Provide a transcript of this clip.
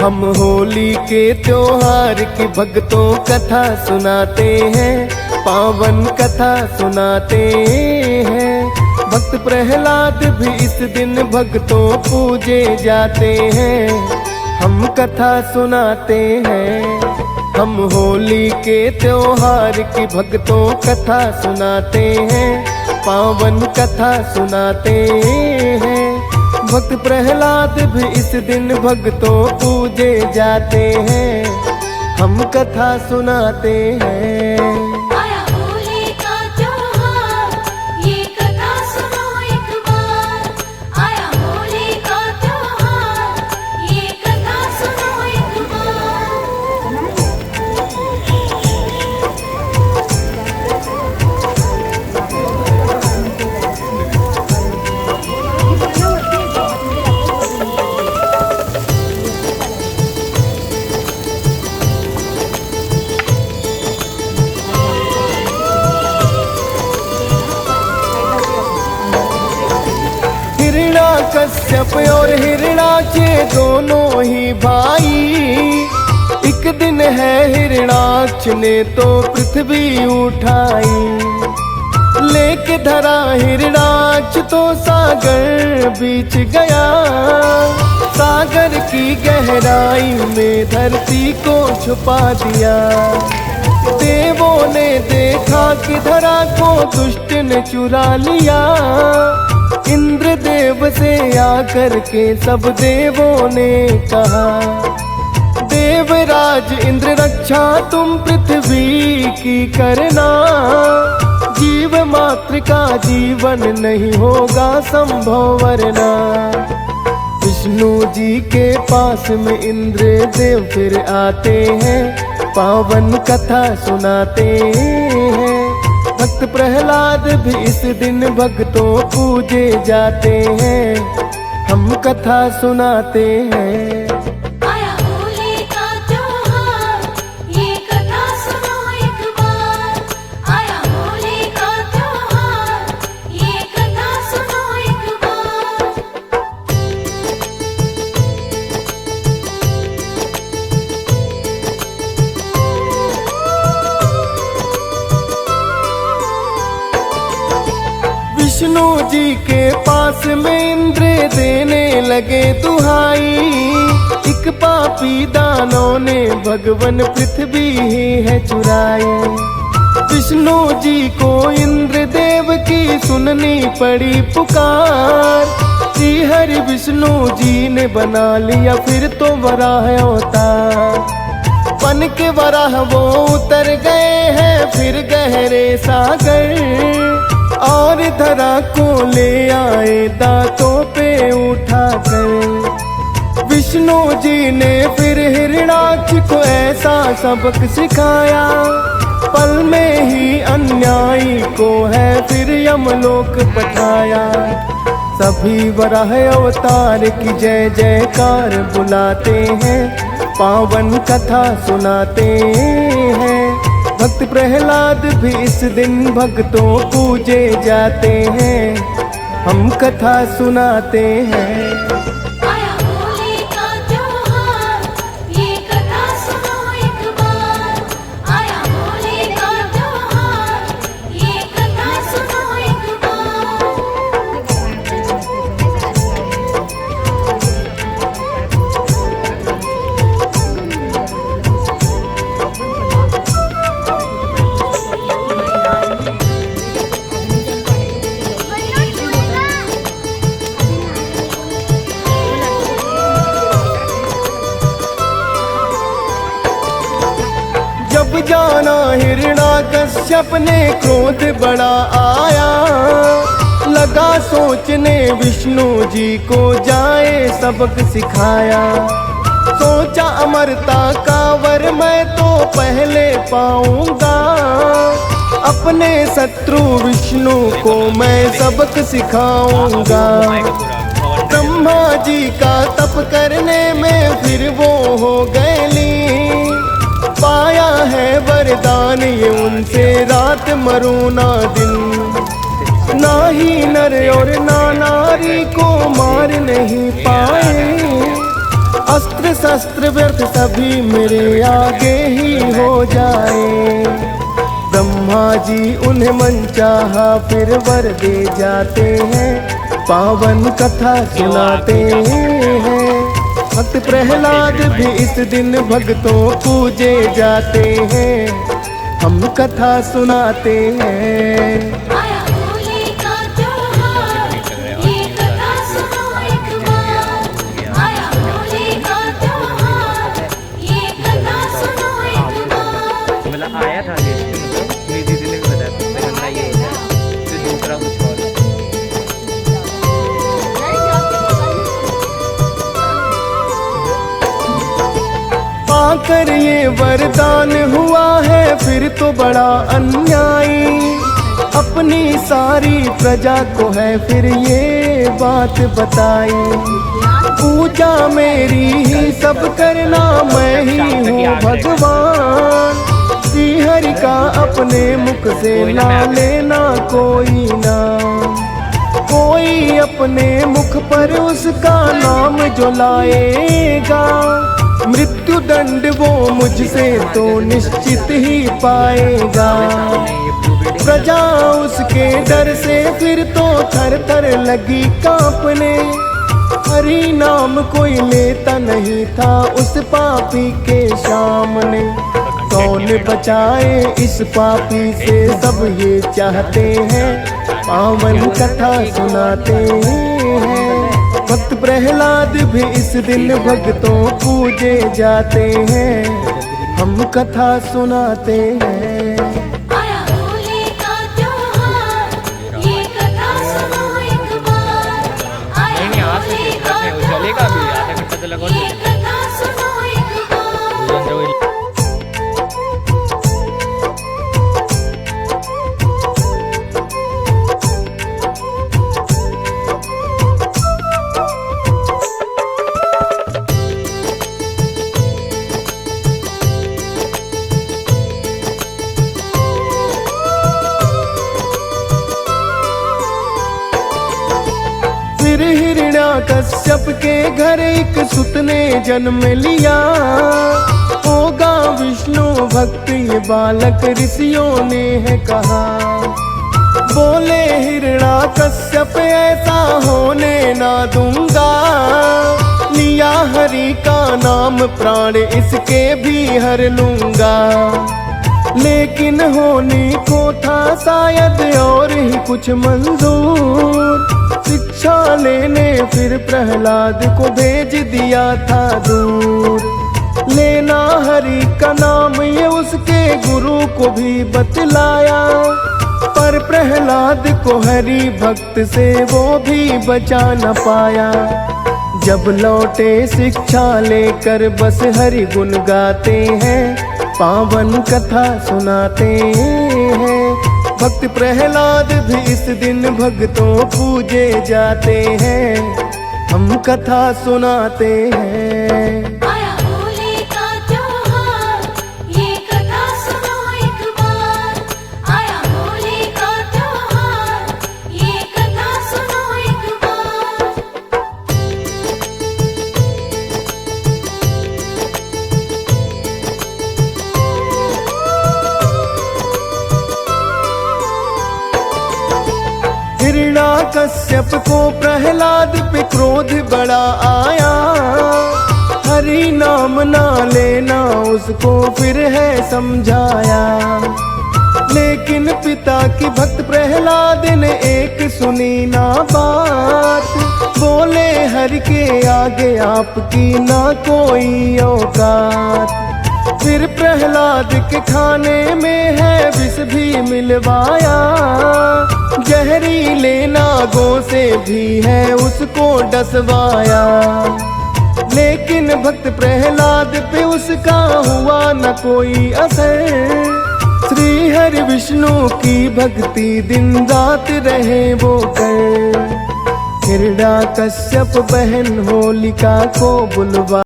हम होली के त्योहार की भक्तों कथा सुनाते हैं, पावन कथा सुनाते हैं। भक्त प्रहलाद भी इस दिन भक्तों पूजे जाते हैं, हम कथा सुनाते हैं। हम होली के त्योहार की भक्तों कथा सुनाते हैं, पावन कथा सुनाते हैं। भक्त प्रहलाद भी इस दिन भक्तों पूजे जाते हैं, हम कथा सुनाते हैं। आया होली का त्योहार, ये कथा सुनो एक बार। आया होली का त्योहार, ये कथा सुनो एक बार। कश्यप और हिरणाक्ष दोनों ही भाई, एक दिन है हिरणाक्ष ने तो पृथ्वी उठाई। लेके धरा हिरणाक्ष तो सागर बीच गया, सागर की गहराई में धरती को छुपा दिया। देवों ने देखा कि धरा को दुष्ट ने चुरा लिया, इंद्र देव से आकर के सब देवों ने कहा, देवराज इंद्र रक्षा तुम पृथ्वी की करना, जीव मात्र का जीवन नहीं होगा संभव वरना। विष्णु जी के पास में इंद्र देव फिर आते हैं, पावन कथा सुनाते हैं। भक्त प्रहलाद भी इस दिन भक्तों पूजे जाते हैं, हम कथा सुनाते हैं। आया होली का त्योहार, ये कथा सुनो एक बार। आया होली का त्योहार, ये कथा सुनो एक बार। विष्णु जी के पास में इंद्र देने लगे दुहाई, एक पापी दानों ने भगवन पृथ्वी ही है चुराई। विष्णु जी को इंद्र देव की सुननी पड़ी पुकार, श्री हरि विष्णु जी ने बना लिया फिर तो वराह अवतार। बन के वराह वो उतर गए हैं फिर गहरे सागर, और धरा को ले आए दांतों पे उठाकर। विष्णु जी ने फिर हिरणाक्ष को ऐसा सबक सिखाया, पल में ही अन्यायी को है फिर यमलोक पठाया। सभी वराह अवतार की जय जयकार बुलाते हैं, पावन कथा सुनाते हैं। भक्त प्रहलाद भी इस दिन भक्तों पूजे जाते हैं, हम कथा सुनाते हैं। आया होली का त्योहार, ये कथा सुनो एक बार। आया होली का त्योहार, ये कथा सुनो एक बार। जब जाना हिरणाकश्यप ने क्रोध बड़ा आया, लगा सोचने विष्णु जी को जाए सबक सिखाया। सोचा अमरता का वर मैं तो पहले पाऊंगा, अपने शत्रु विष्णु को मैं सबक सिखाऊंगा। ब्रह्मा जी का तप करने में फिर वो हो गए लीन, पाया है वरदान ये उनसे रात मरूं ना दिन। ना ही नर और ना नारी को मार नहीं पाए, अस्त्र शस्त्र व्यर्थ सभी मेरे आगे ही हो जाए। ब्रह्मा जी उन्हें मनचाहा फिर वर दे जाते हैं, पावन कथा सुनाते हैं। भक्त प्रहलाद भी इस दिन भक्तों पूजे जाते हैं, हम कथा सुनाते हैं। आया होली का त्योहार, ये कथा सुनो एक बार। आया होली का त्योहार, ये कथा सुनो एक बार। मतलब आया था ये, मतलब मेरी दीदी ने भी बताया था, लेकिन ना ये है, फिर दूसरा कुछ और। पाकर ये वरदान हुआ है फिर तो बड़ा अन्यायी, अपनी सारी प्रजा को है फिर ये बात बताई। पूजा मेरी ही सब करना, मैं ही हूँ भगवान। श्री हरि का अपने मुख से ना लेना कोई नाम, कोई अपने मुख पर उसका नाम जो लाएगा, मृत्यु दंड वो मुझसे तो निश्चित ही पाएगा। प्रजा उसके डर से फिर तो थर थर लगी कांपने, हरि नाम कोई लेता नहीं था उस पापी के सामने। कौन बचाए इस पापी से सब ये चाहते हैं, पावन कथा सुनाते हैं। भक्त प्रहलाद भी इस दिन भक्तों पूजे जाते हैं, हम कथा सुनाते हैं। आया होली का त्योहार, ये कथा सुनो एक बार। आया नहीं आज से होली दिन का करते हैं, चलेगा अभी आधा घंटा तो लगा ये कथा सुनो एक बार। फिर हिरण्याकश्यप के घर एक सुत ने जन्म लिया, होगा विष्णु भक्त ये बालक ऋषियों ने है कहा। बोले हिरण्याकश्यप ऐसा होने ना दूंगा, लिया हरि का नाम प्राण इसके भी हर लूंगा। लेकिन होनी को था शायद और ही कुछ मंजूर, शिक्षा लेने फिर प्रहलाद को भेज दिया था दूर। लेना हरि का नाम ये उसके गुरु को भी बतलाया, पर प्रहलाद को हरि भक्त से वो भी बचा न पाया। जब लौटे शिक्षा लेकर बस हरि गुण गाते हैं, पावन कथा सुनाते हैं। भक्त प्रहलाद भी इस दिन भक्तों पूजे जाते हैं, हम कथा सुनाते हैं। आया होली का त्योहार, ये कथा सुनो एक बार। आया होली का त्योहार, ये कथा सुनो एक बार। हिरण्याकश्यप को प्रहलाद पे क्रोध बड़ा आया, हरि नाम ना लेना उसको फिर है समझाया। लेकिन पिता की भक्त प्रहलाद ने एक सुनी ना बात, बोले हरि के आगे आपकी ना कोई औकात। फिर प्रहलाद के खाने में है विष भी मिलवाया, जहरीले नागों से भी है उसको डसवाया। लेकिन भक्त प्रहलाद पे उसका हुआ न कोई असर, श्री हरि विष्णु की भक्ति दिन रात रहे वो कर। हिरण्याकश्यप बहन होलिका को बुलवा